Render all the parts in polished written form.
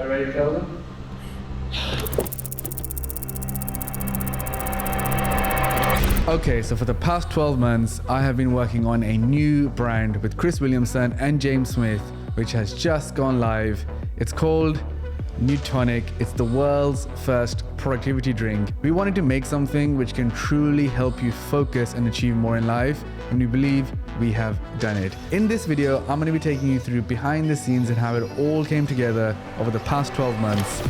you ready to tell them? Okay, so for the past 12 months, I have been working on a new brand with Chris Williamson and James Smith, which has just gone live. It's called Newtonic. It's the world's first productivity drink. We wanted to make something which can truly help you focus and achieve more in life, and we believe we have done it. In this video, I'm going to be taking you through behind the scenes and how it all came together over the past 12 months.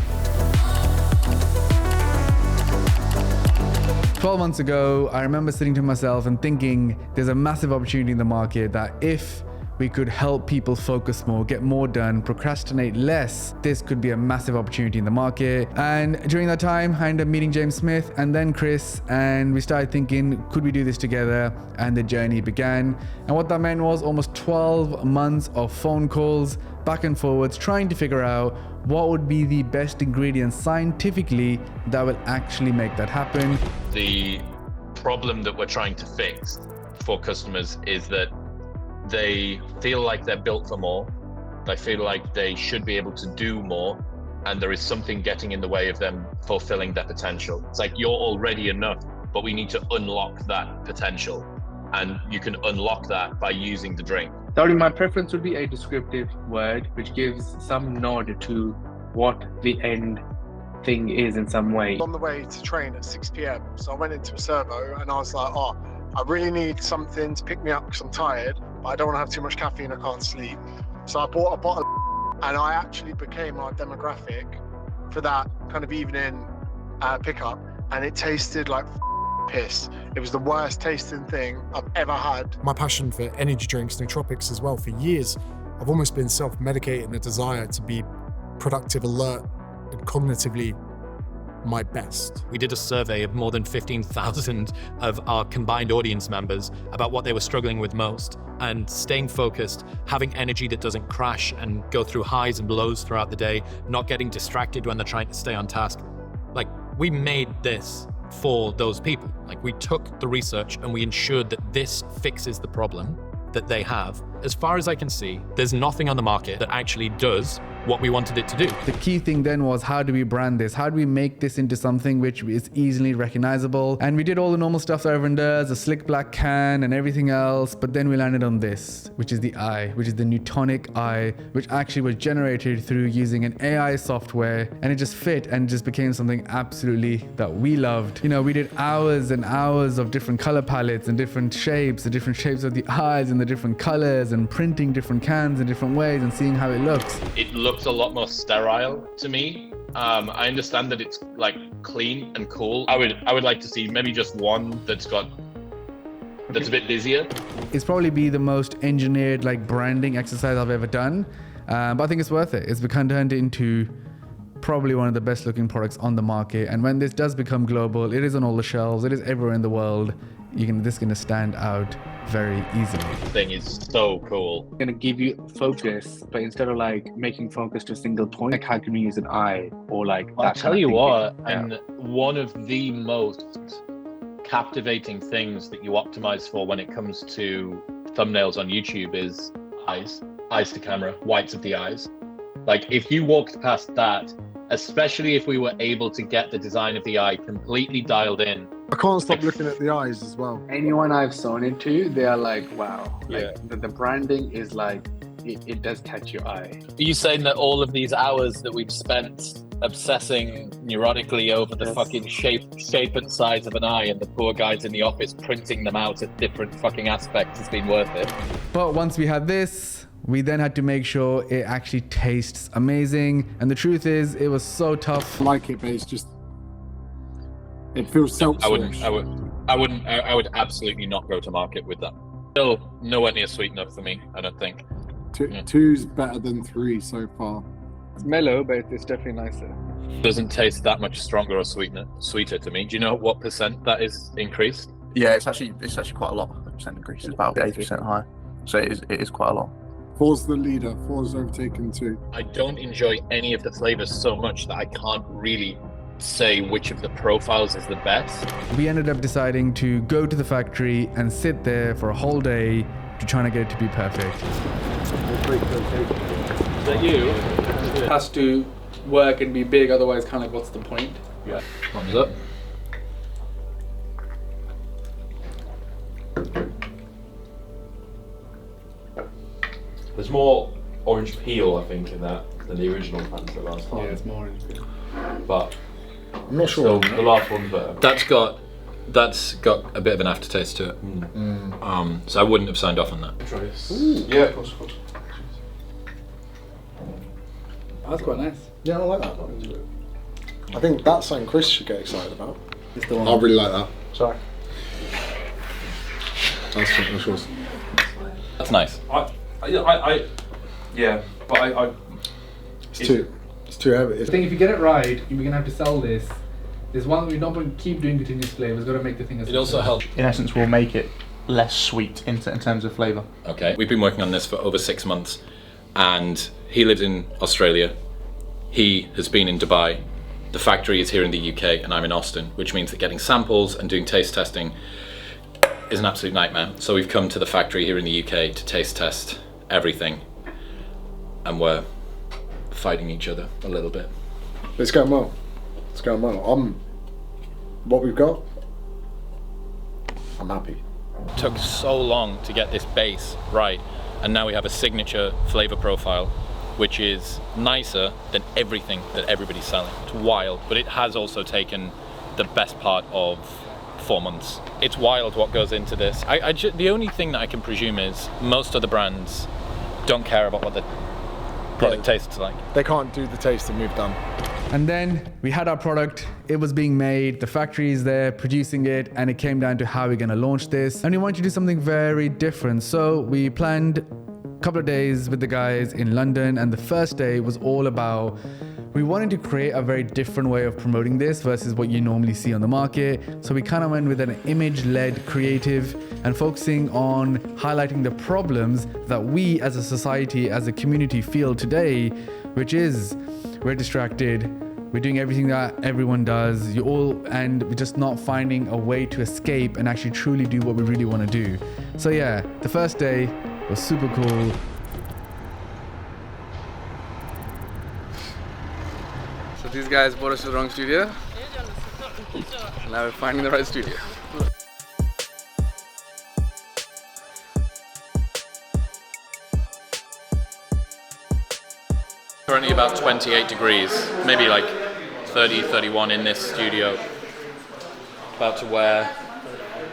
12 months ago, I remember sitting to myself and thinking there's a massive opportunity in the market that if we could help people focus more, get more done, procrastinate less, this could be a massive opportunity in the market. And during that time, I ended up meeting James Smith and then Chris, and we started thinking, could we do this together? And the journey began. And what that meant was almost 12 months of phone calls, back and forwards, trying to figure out what would be the best ingredients scientifically that will actually make that happen. The problem that we're trying to fix for customers is that they feel like they're built for more. They feel like they should be able to do more, and there is something getting in the way of them fulfilling their potential. It's like, you're already enough, but we need to unlock that potential. And you can unlock that by using the drink. Sorry, my preference would be a descriptive word which gives some nod to what the end thing is in some way. On the way to train at 6 p.m, so I went into a servo and I was like, oh, I really need something to pick me up because I'm tired, but I don't want to have too much caffeine, I can't sleep. So I bought a bottle and I actually became our demographic for that kind of evening pickup, and it tasted like piss. It was the worst tasting thing I've ever had. My passion for energy drinks, nootropics as well, for years, I've almost been self-medicating the desire to be productive, alert, and cognitively my best. We did a survey of more than 15,000 of our combined audience members about what they were struggling with most, and staying focused, having energy that doesn't crash and go through highs and lows throughout the day, not getting distracted when they're trying to stay on task. Like, we made this for those people. Like, we took the research and we ensured that this fixes the problem that they have. As far as I can see, there's nothing on the market that actually does what we wanted it to do. The key thing then was, how do we brand this? How do we make this into something which is easily recognizable? And we did all the normal stuff that everyone does, a slick black can and everything else, but then we landed on this, which is the eye, which is the Newtonic eye, which actually was generated through using an AI software, and it just fit and just became something absolutely that we loved. You know, we did hours and hours of different color palettes and different shapes, the different shapes of the eyes and the different colors, and printing different cans in different ways and seeing how it looks. It looks a lot more sterile to me. I understand that it's like clean and cool. I would like to see maybe just one that's a bit busier. It's probably be the most engineered like branding exercise I've ever done, but I think it's worth it. It's become turned into probably one of the best looking products on the market, and when this does become global, it is on all the shelves, it is everywhere in the world. This is going to stand out very easily. Thing is so cool. It's gonna give you focus, but instead of like making focus to a single point, like how can we use an eye or like I'll tell you what, Yeah. and one of the most captivating things that you optimize for when it comes to thumbnails on YouTube is eyes to camera, whites of the eyes. Like, if you walked past that, especially if we were able to get the design of the eye completely dialed in. I can't stop looking at the eyes as well. Anyone I've sewn into, they are like, wow. Yeah. Like the branding is like, it does catch your eye. Are you saying that all of these hours that we've spent obsessing neurotically over the fucking shape and size of an eye, and the poor guys in the office printing them out at different fucking aspects, has been worth it? But once we had this, we then had to make sure it actually tastes amazing. And the truth is, it was so tough. I like it, but it's just, it feels seltzer-ish. I would absolutely not go to market with that. Still nowhere near sweet enough for me, I don't think. Two's better than 3 so far. It's mellow, but it's definitely nicer. Doesn't taste that much stronger or sweeter to me. Do you know what percent that is increased? Yeah, it's actually quite a lot. The percent increase is about 80% higher, so it is quite a lot. 4's the leader. 4's overtaken 2. I don't enjoy any of the flavors so much that I can't really say which of the profiles is the best. We ended up deciding to go to the factory and sit there for a whole day to try to get it to be perfect. Is that you? Has to work and be big. Otherwise, kind of like, what's the point? Yeah. Thumbs up. There's more orange peel, I think, in that than the original Fanta last time. Yeah, it's more orange. But I'm not sure. still, the last one's better. That's got a bit of an aftertaste to it. So I wouldn't have signed off on that. Try this. Yeah, of course, of course. Oh, that's quite nice. Yeah, I like that one. I think that's something Chris should get excited about. It's the one. I really like that. Sorry. That's yours. That's nice. Yeah, but I It's too heavy. I think if you get it right, you're gonna have to sell this. There's one we're not going to keep doing continuous flavors. Got to make the thing. It also helps. In essence, will make it less sweet in terms of flavour. Okay, we've been working on this for over 6 months, and he lives in Australia. He has been in Dubai. The factory is here in the UK, and I'm in Austin, which means that getting samples and doing taste testing is an absolute nightmare. So we've come to the factory here in the UK to taste test everything, and we're fighting each other a little bit. It's going well. It's going well. What we've got, I'm happy. It took so long to get this base right, and now we have a signature flavor profile, which is nicer than everything that everybody's selling. It's wild, but it has also taken the best part of 4 months. It's wild what goes into this. The only thing that I can presume is most other brands don't care about what the product tastes like. They can't do the tasting we've done. And then we had our product, it was being made, the factory is there producing it, and it came down to how we're gonna launch this. And we wanted to do something very different. So we planned a couple of days with the guys in London, and the first day was all about, we wanted to create a very different way of promoting this versus what you normally see on the market. So we kind of went with an image-led creative and focusing on highlighting the problems that we as a society, as a community feel today, which is we're distracted, we're doing everything that everyone does, and we're just not finding a way to escape and actually truly do what we really want to do. So yeah, the first day was super cool. So these guys brought us to the wrong studio. Now we're finding the right studio. Currently about 28 degrees, maybe like 30, 31 in this studio. About to wear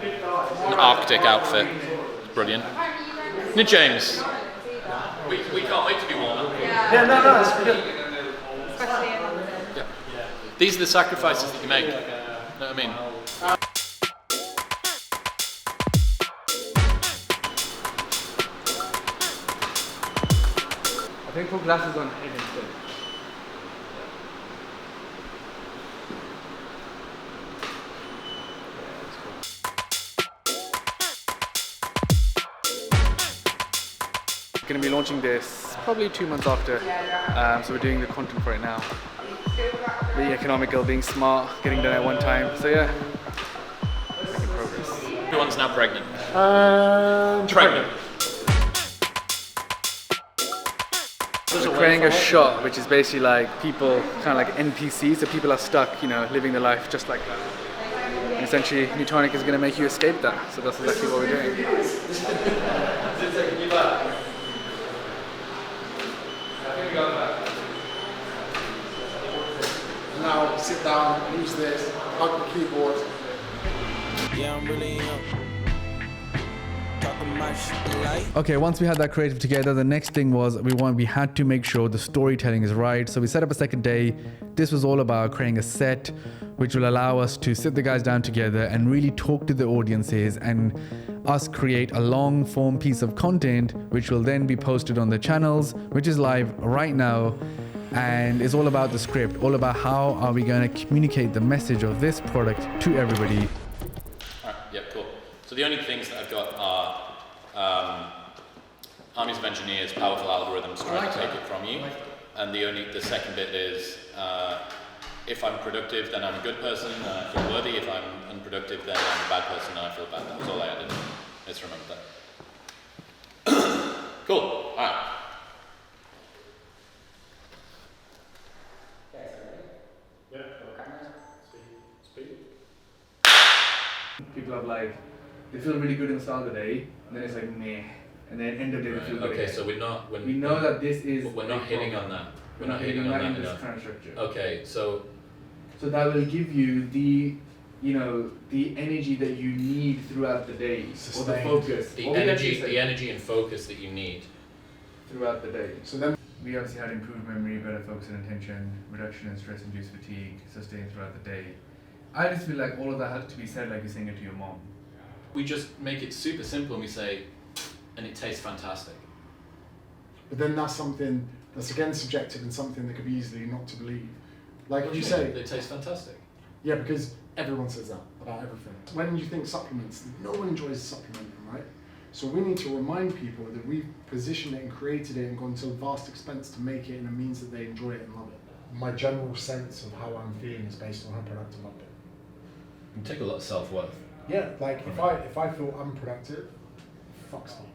an Arctic outfit. It's brilliant. Nick James, we can't wait to be warmer. Yeah, no, it's good. Yeah. These are the sacrifices that you make. You know what I mean? I think put glasses on head instead. Going to be launching this probably 2 months after, so we're doing the content for it now. Being economical, being smart, getting done at one time. So yeah, making progress. Everyone's now pregnant. Pregnant. We're creating a shot which is basically like people, kind of like NPCs, so people are stuck, living their life just like that. And essentially, Newtonic is going to make you escape that, so that's exactly what we're doing. Now sit down, use this, hug the keyboard. Yeah, I'm really talking my shit like. Okay, once we had that creative together, the next thing was we had to make sure the storytelling is right. So we set up a second day. This was all about creating a set which will allow us to sit the guys down together and really talk to the audiences and us create a long form piece of content which will then be posted on the channels, which is live right now. And it's all about the script, all about how are we going to communicate the message of this product to everybody. All right, yeah, cool. So the only things that I've got are armies of engineers, powerful algorithms trying to take it from you. And the second bit is if I'm productive, then I'm a good person and I feel worthy. If I'm unproductive, then I'm a bad person and I feel bad. That was all I added. Let's remember that. Cool. All right. people have like, they feel really good in the start of the day, and then it's like meh, and then end of the day they feel good. Okay, again. so we're not. We know that this is. We're not hitting on that. We're not hitting on that in this enough. kind of structure. Okay, so that will give you the, the energy that you need throughout the day, or the focus. the energy and focus that you need throughout the day. So then we obviously had improved memory, better focus and attention, reduction in stress-induced fatigue, sustained throughout the day. I just feel like all of that has to be said like you're saying it to your mom. We just make it super simple and we say, and it tastes fantastic. But then that's something that's again subjective and something that could be easily not to believe. Like What you do say, it tastes fantastic. yeah, because everyone says that about everything. When you think supplements, no one enjoys supplementing, right? So we need to remind people that we've positioned it and created it and gone to a vast expense to make it in a means that they enjoy it and love it. My general sense of how I'm feeling is based on how productive I've been. You take a lot of self-worth. Yeah, like if I feel unproductive, fucks me.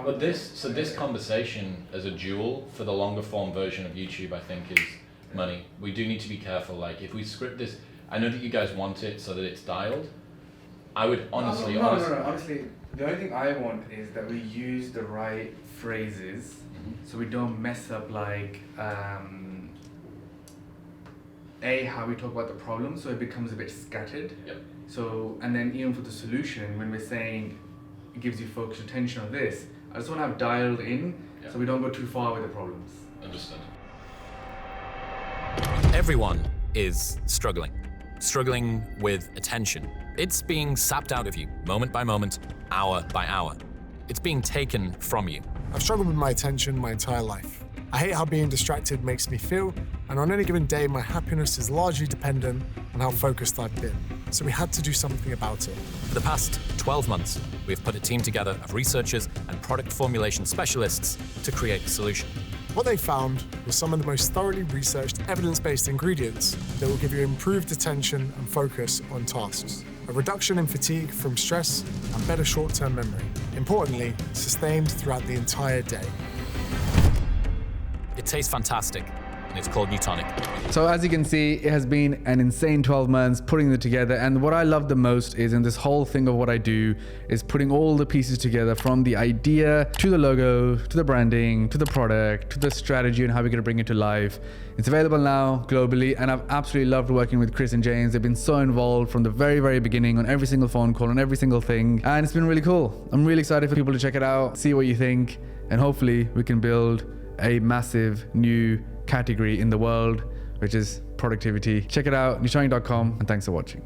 But this conversation as a jewel for the longer form version of YouTube, I think, is money. We do need to be careful. Like if we script this, I know that you guys want it so that it's dialed. I would honestly, No. Honestly, the only thing I want is that we use the right phrases, so we don't mess up like how we talk about the problem, so it becomes a bit scattered. Yep. So, and then even for the solution, when we're saying it gives you focused attention on this, I just want to have dialed in, so we don't go too far with the problems. Understood. Everyone is struggling with attention. It's being sapped out of you, moment by moment, hour by hour. It's being taken from you. I've struggled with my attention my entire life. I hate how being distracted makes me feel, and on any given day, my happiness is largely dependent on how focused I've been. So we had to do something about it. For the past 12 months, we've put a team together of researchers and product formulation specialists to create a solution. What they found was some of the most thoroughly researched evidence-based ingredients that will give you improved attention and focus on tasks, a reduction in fatigue from stress, and better short-term memory. Importantly, sustained throughout the entire day. It tastes fantastic, and it's called Newtonic. So as you can see, it has been an insane 12 months putting it together. And what I love the most is in this whole thing of what I do is putting all the pieces together, from the idea to the logo, to the branding, to the product, to the strategy and how we're going to bring it to life. It's available now globally, and I've absolutely loved working with Chris and James. They've been so involved from the very, very beginning on every single phone call, on every single thing. And it's been really cool. I'm really excited for people to check it out, see what you think, and hopefully we can build a massive new category in the world, which is productivity. Check it out, Newtonic.com, and thanks for watching.